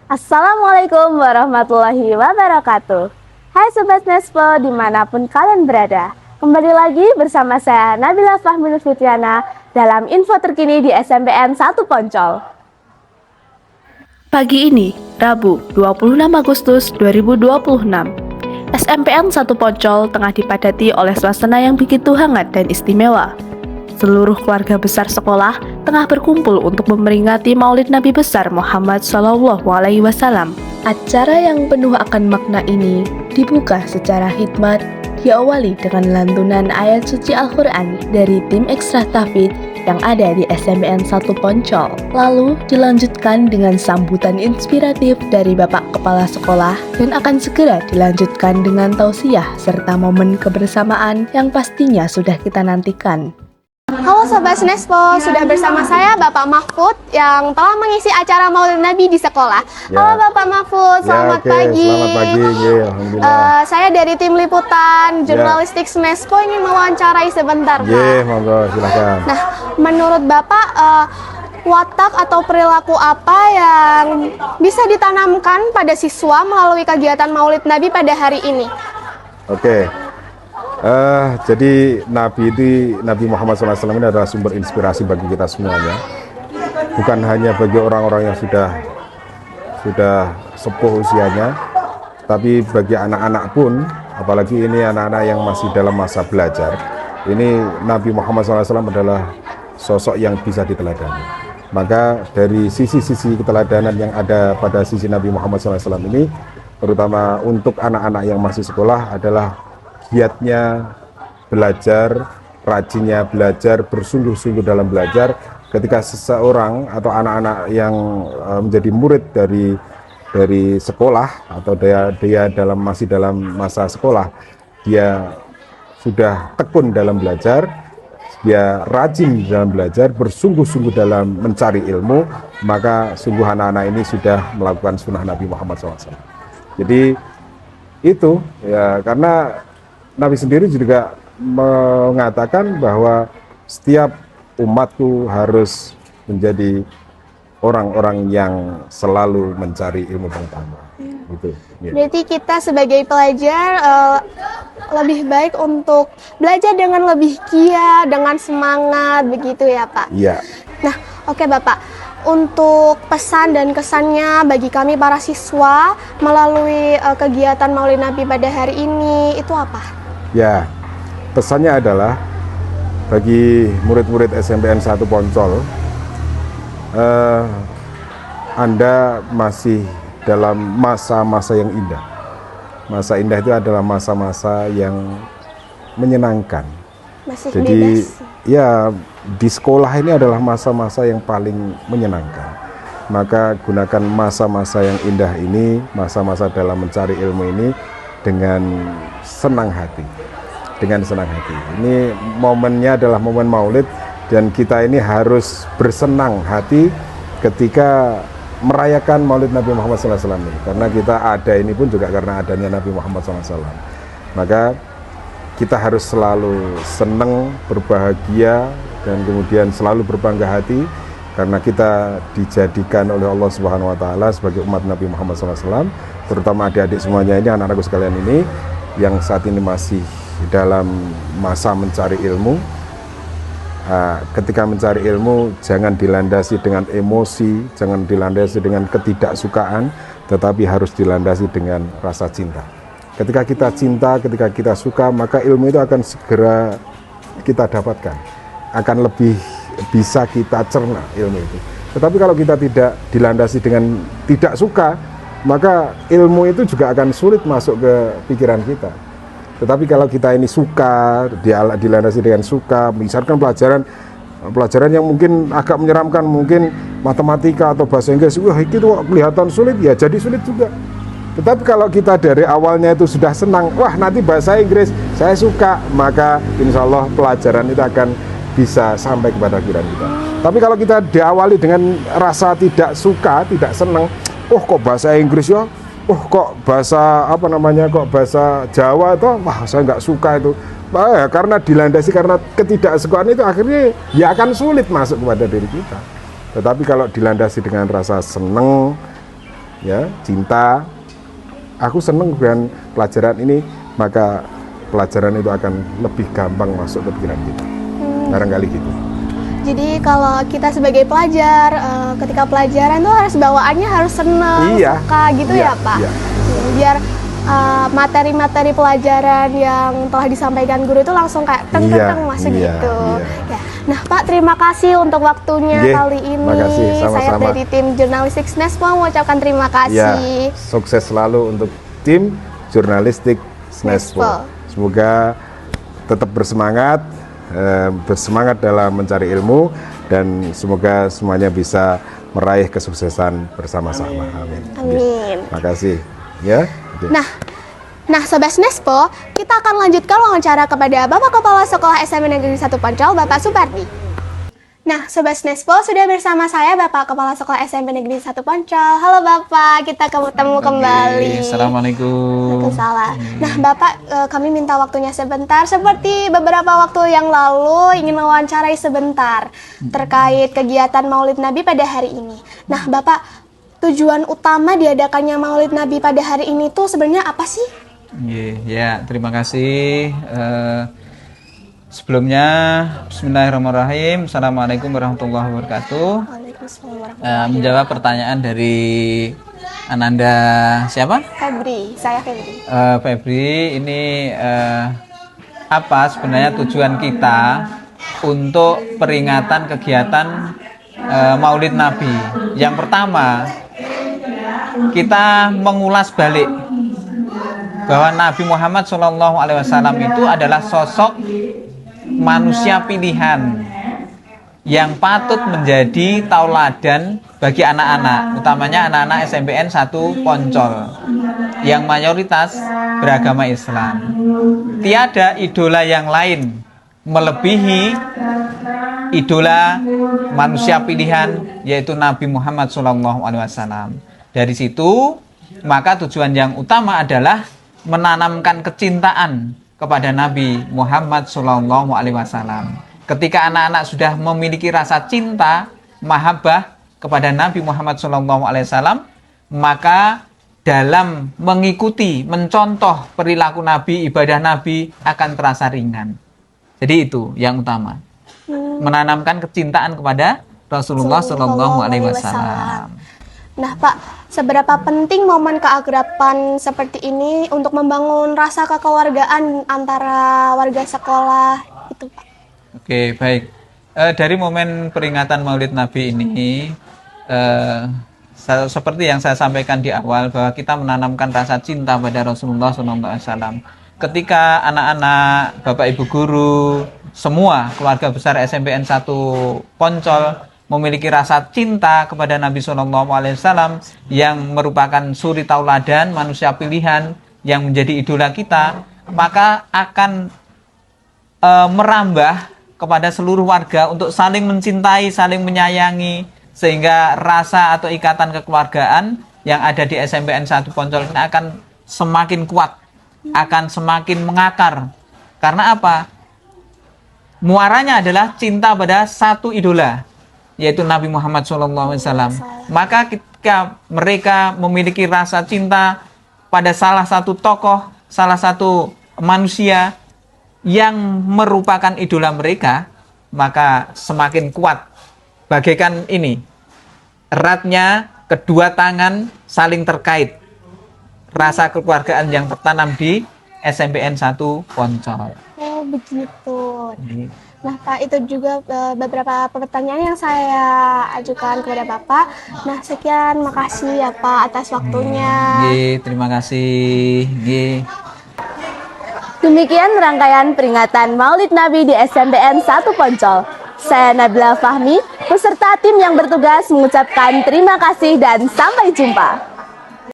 Assalamualaikum warahmatullahi wabarakatuh. Hai Sobat Nespo dimanapun kalian berada. Kembali lagi bersama saya Nabila Fahmi Fitriana dalam info terkini di SMPN 1 Poncol. Pagi ini, Rabu 26 Agustus 2026, SMPN 1 Poncol tengah dipadati oleh suasana yang begitu hangat dan istimewa. Seluruh keluarga besar sekolah tengah berkumpul untuk memperingati Maulid Nabi besar Muhammad SAW. Acara yang penuh akan makna ini dibuka secara hikmat, diawali dengan lantunan ayat suci Al-Quran dari tim ekstra tahfidz yang ada di SMPN 1 Poncol. Lalu dilanjutkan dengan sambutan inspiratif dari Bapak Kepala Sekolah dan akan segera dilanjutkan dengan tausiah serta momen kebersamaan yang pastinya sudah kita nantikan. Halo Sobat Nespo, sudah bersama saya Bapak Mahfud yang telah mengisi acara Maulid Nabi di sekolah. Halo Bapak Mahfud, selamat pagi. Selamat pagi, alhamdulillah. Saya dari tim liputan jurnalistik Nespo ingin mewawancarai sebentar, Pak. Monggo, silakan. Nah, menurut Bapak, watak atau perilaku apa yang bisa ditanamkan pada siswa melalui kegiatan Maulid Nabi pada hari ini? Oke. Jadi Nabi Muhammad SAW ini adalah sumber inspirasi bagi kita semuanya. Bukan hanya bagi orang-orang yang sudah sepuh usianya, tapi bagi anak-anak pun, apalagi ini anak-anak yang masih dalam masa belajar. Ini Nabi Muhammad SAW adalah sosok yang bisa diteladani. Maka dari sisi-sisi keteladanan yang ada pada sisi Nabi Muhammad SAW ini, terutama untuk anak-anak yang masih sekolah adalah giatnya belajar, rajinnya belajar, bersungguh-sungguh dalam belajar. Ketika seseorang atau anak-anak yang menjadi murid dari sekolah atau dia masih dalam masa sekolah, dia sudah tekun dalam belajar, dia rajin dalam belajar, bersungguh-sungguh dalam mencari ilmu, maka sungguh anak-anak ini sudah melakukan sunnah Nabi Muhammad SAW. Jadi itu ya, karena Nabi sendiri juga mengatakan bahwa setiap umatku harus menjadi orang-orang yang selalu mencari ilmu pengetahuan. Gitu. Ya. Berarti kita sebagai pelajar lebih baik untuk belajar dengan lebih giat, dengan semangat, begitu ya Pak? Iya. Nah, oke Bapak. Untuk pesan dan kesannya bagi kami para siswa melalui kegiatan Maulid Nabi pada hari ini, itu apa? Ya, pesannya adalah bagi murid-murid SMPN 1 Poncol, Anda masih dalam masa-masa yang indah. Masa indah itu adalah masa-masa yang menyenangkan. Masih Jadi, bebas. ya di sekolah ini adalah masa-masa yang paling menyenangkan. Maka gunakan masa-masa yang indah ini, masa-masa dalam mencari ilmu ini dengan senang hati. Dengan senang hati. Ini momennya adalah momen Maulid dan kita ini harus bersenang hati ketika merayakan Maulid Nabi Muhammad SAW ini. Karena kita ada ini pun juga karena adanya Nabi Muhammad SAW. Maka kita harus selalu senang, berbahagia, dan kemudian selalu berbangga hati karena kita dijadikan oleh Allah Subhanahu Wa Taala sebagai umat Nabi Muhammad SAW. Terutama adik-adik semuanya ini, anak-anakku sekalian ini yang saat ini masih dalam masa mencari ilmu. Ketika mencari ilmu, jangan dilandasi dengan emosi, jangan dilandasi dengan ketidaksukaan, tetapi harus dilandasi dengan rasa cinta. Ketika kita cinta, ketika kita suka, maka ilmu itu akan segera kita dapatkan, akan lebih bisa kita cerna ilmu itu. Tetapi kalau kita tidak dilandasi dengan tidak suka, maka ilmu itu juga akan sulit masuk ke pikiran kita. Tetapi kalau kita ini suka, dilandasi dengan suka, misalkan pelajaran yang mungkin agak menyeramkan, mungkin matematika atau bahasa Inggris, wah itu kelihatan sulit, ya jadi sulit juga. Tetapi kalau kita dari awalnya itu sudah senang, wah nanti bahasa Inggris saya suka, maka insya Allah pelajaran itu akan bisa sampai kepada pikiran kita. Tapi kalau kita diawali dengan rasa tidak suka, tidak senang, oh kok bahasa Inggris ya, oh kok bahasa bahasa Jawa itu, wah saya nggak suka itu. Karena dilandasi karena ketidaksukaan itu akhirnya ya akan sulit masuk kepada diri kita. Tetapi kalau dilandasi dengan rasa senang, ya, cinta. Aku seneng dengan pelajaran ini, maka pelajaran itu akan lebih gampang masuk ke pikiran kita. Barangkali gitu. Jadi kalau kita sebagai pelajar, ketika pelajaran tuh harus bawaannya harus seneng, Iya. suka gitu Iya, ya Pak. iya. Biar materi-materi pelajaran yang telah disampaikan guru itu langsung kayak teng-teng masuk iya, gitu. iya. Ya. Nah Pak, terima kasih untuk waktunya Nggih, kali ini. makasih, Saya sama-sama. dari tim Jurnalistik SNESPO mengucapkan terima kasih. Ya, sukses selalu untuk tim Jurnalistik SNESPO. SNESPO. Semoga tetap bersemangat, bersemangat dalam mencari ilmu, dan semoga semuanya bisa meraih kesuksesan bersama-sama. Amin. Amin. Makasih. Ya. Oke. Nah, Sobat SNESPO, kita akan lanjutkan wawancara kepada Bapak Kepala Sekolah SMP Negeri 1 Poncol, Bapak Supardi. Nah, Sobat SNESPO, sudah bersama saya Bapak Kepala Sekolah SMP Negeri 1 Poncol. Halo Bapak, kita ketemu kembali. Assalamualaikum. Waalaikumsalam. Nah, Bapak, kami minta waktunya sebentar. Seperti beberapa waktu yang lalu, ingin mewawancarai sebentar terkait kegiatan Maulid Nabi pada hari ini. Nah, Bapak, tujuan utama diadakannya Maulid Nabi pada hari ini tuh sebenarnya apa sih? Ya, terima kasih. Sebelumnya, Bismillahirrahmanirrahim. Assalamualaikum warahmatullahi wabarakatuh. Waalaikumsalam. Menjawab pertanyaan dari Ananda siapa? Febri, saya Febri. Febri, ini apa sebenarnya tujuan kita untuk peringatan kegiatan Maulid Nabi? Yang pertama, kita mengulas balik bahwa Nabi Muhammad SAW itu adalah sosok manusia pilihan yang patut menjadi tauladan bagi anak-anak, utamanya anak-anak SMPN 1 Poncol yang mayoritas beragama Islam. Tiada idola yang lain melebihi idola manusia pilihan, yaitu Nabi Muhammad SAW. Dari situ, maka tujuan yang utama adalah menanamkan kecintaan kepada Nabi Muhammad SAW. Ketika anak-anak sudah memiliki rasa cinta, mahabbah kepada Nabi Muhammad SAW, maka dalam mengikuti, mencontoh perilaku Nabi, ibadah Nabi akan terasa ringan. Jadi itu yang utama, menanamkan kecintaan kepada Rasulullah SAW. Nah Pak, seberapa penting momen keakraban seperti ini untuk membangun rasa kekeluargaan antara warga sekolah itu Pak? Oke, baik. Dari momen peringatan Maulid Nabi ini, seperti yang saya sampaikan di awal, bahwa kita menanamkan rasa cinta pada Rasulullah SAW. Ketika anak-anak, Bapak Ibu guru, semua keluarga besar SMPN 1 Poncol memiliki rasa cinta kepada Nabi SAW yang merupakan suri tauladan, manusia pilihan yang menjadi idola kita, maka akan merambah kepada seluruh warga untuk saling mencintai, saling menyayangi, sehingga rasa atau ikatan kekeluargaan yang ada di SMPN 1 Poncol ini akan semakin kuat, akan semakin mengakar. Karena apa? Muaranya adalah cinta pada satu idola, yaitu Nabi Muhammad SAW. Maka ketika mereka memiliki rasa cinta pada salah satu tokoh, salah satu manusia yang merupakan idola mereka, maka semakin kuat. Bagaikan ini, eratnya kedua tangan saling terkait. Rasa kekeluargaan yang tertanam di SMPN 1 Poncol. Oh begitu. Nah Pak, itu juga beberapa pertanyaan yang saya ajukan kepada Bapak. Nah sekian, makasih ya Pak atas waktunya. Terima kasih. Demikian rangkaian peringatan Maulid Nabi di SMPN 1 Poncol. Saya Nabila Fahmi, beserta tim yang bertugas mengucapkan terima kasih dan sampai jumpa.